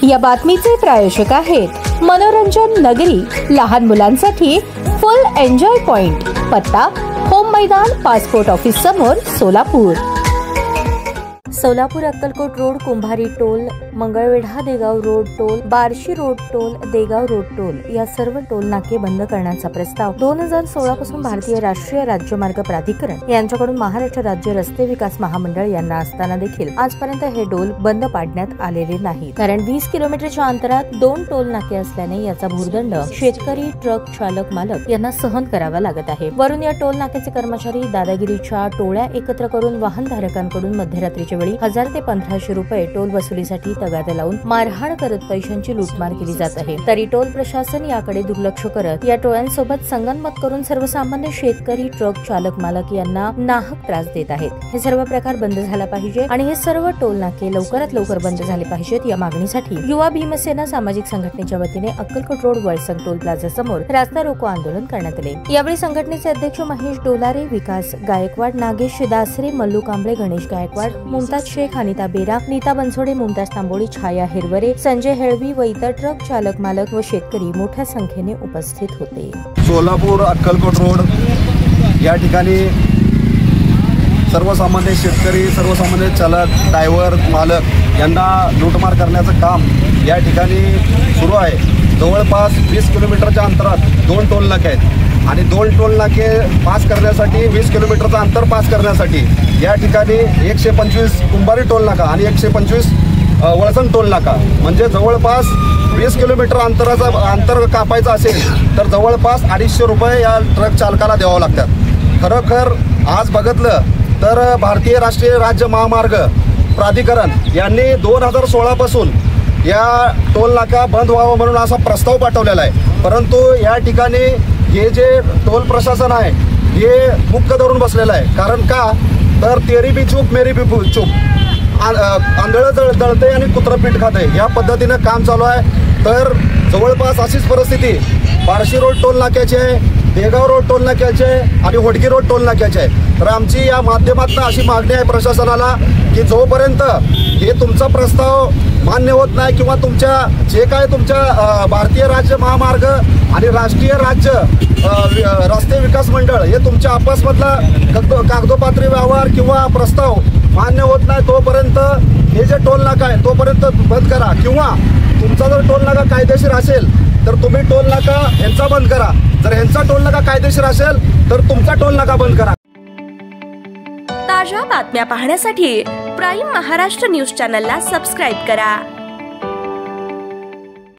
या बातमीचे प्रायोजक आहेत मनोरंजन नगरी, लहान मुलांसाठी फुल एन्जॉय पॉइंट, पत्ता होम मैदान, पासपोर्ट ऑफिस समोर, Solapur. Solapur Akkalkot road, Kumbhari toll, Mangalwedha Degaon road toll, Barshi road toll, Degaon road toll या सर्व टोल नाके बंद करण्याचा प्रस्ताव 2016 पासून भारतीय राष्ट्रीय राज्यमार्ग प्राधिकरण यांच्याकडून महाराष्ट्र राज्य रस्ते विकास महामंडळ यांना असताना देखील आजपर्यंत हे टोल बंद पाडण्यात आलेले नाही. कारण 20 किलोमीटरच्या अंतरात 2 टोल नाके असल्याने याचा भूर्दंड शेतकरी, ट्रक चालक, मालक यांना सहन करावा लागत आहे. वरून या टोल नाक्याचे कर्मचारी दादागिरीच्या टोळ्या एकत्र करून वाहनधारकांकडून मध्यरात्रीच्या वेळी 1000 ते 1500 रुपये टोल वसुलीसाठी तगादा लावून मारहाण करत पैशांची लूटमार केली जात आहे. तरी टोल प्रशासन याकडे दुर्लक्ष करत या टोळ्यांसोबत संगनमत करून सर्वसामान्य शेतकरी, ट्रक चालक, मालक यांना नाहक त्रास देत आहेत. हे सर्व प्रकार बंद झाला पाहिजे आणि हे सर्व टोल नाके लवकरात लवकर बंद झाले पाहिजेत. या मागणीसाठी युवा भीमसेना सामाजिक संघटनेच्या वतीने Akkalkot road Valsang toll plaza समोर रास्ता रोको आंदोलन करण्यात आले. यावेळी संघटनेचे अध्यक्ष महेश डोलारे, विकास गायकवाड, नागेश दासरे, मल्लू कांबळे, गणेश गायकवाड, मुमताज शेख, अनिता बेरा, नीता बनसोडे, मुमताज तांबोळी, छाया हिरवरे, संजय हेळवी व इतर ट्रक चालक, मालक व शेतकरी मोठ्या संख्येने उपस्थित होते. सोलापूर अक्कलकोट रोड या ठिकाणी सर्वसामान्य शेतकरी, सर्वसामान्य चालक, ड्रायव्हर, मालक यांना लूटमार करण्याचं काम या ठिकाणी सुरू आहे. जवळपास 20 किलोमीटरच्या अंतरात 2 टोल नाके आहेत आणि 2 टोल नाके पास करण्यासाठी 20 किलोमीटरचं अंतर पास करण्यासाठी या ठिकाणी 125 कुंभारी टोल नाका आणि 125 वळसंग टोल नाका म्हणजे जवळपास 20 किलोमीटर अंतर कापायचं असेल तर जवळपास 250 रुपये या ट्रक चालकाला द्यावं लागतात. खरोखर आज बघितलं तर भारतीय राष्ट्रीय राज्य महामार्ग प्राधिकरण यांनी 2016 पासून या टोल नाका बंद व्हावा म्हणून असा प्रस्ताव पाठवलेला आहे. परंतु या ठिकाणी हे जे टोल प्रशासन आहे हे मुक्क धरून बसलेलं आहे. कारण का तर तेरी बी चूप मेरी बी चूप, आंधळं दळते आणि कुत्रं पीठ खाते या पद्धतीनं काम चालू आहे. तर जवळपास अशीच परिस्थिती बार्शी रोड टोल नाक्याची आहे, देगाव रोड टोल नाक्याची आहे आणि होडगी रोड टोल नाक्याची आहे. तर आमची या माध्यमातून अशी मागणी आहे प्रशासनाला की जोपर्यंत हे तुमचा प्रस्ताव मान्य होत नाही किंवा तुमच्या जे काय तुमच्या भारतीय राज्य महामार्ग आणि राष्ट्रीय राज्य रस्ते विकास मंडळ हे तुमच्या आपसमधला कागदोपत्री व्यवहार किंवा प्रस्ताव मान्य होत नाही तोपर्यंत हे जे टोल नाका आहे तोपर्यंत बंद करा. किंवा तुमचा जर टोल नाका कायदेशीर असेल तर तुम्ही टोल नाका ह्यांचा बंद करा. जर ह्यांचा टोल नाका कायदेशीर असेल तर तुमचा टोल नाका बंद करा. ताज्या बातम्या पाहण्यासाठी प्राईम महाराष्ट्र न्यूज चॅनलला सबस्क्राईब करा.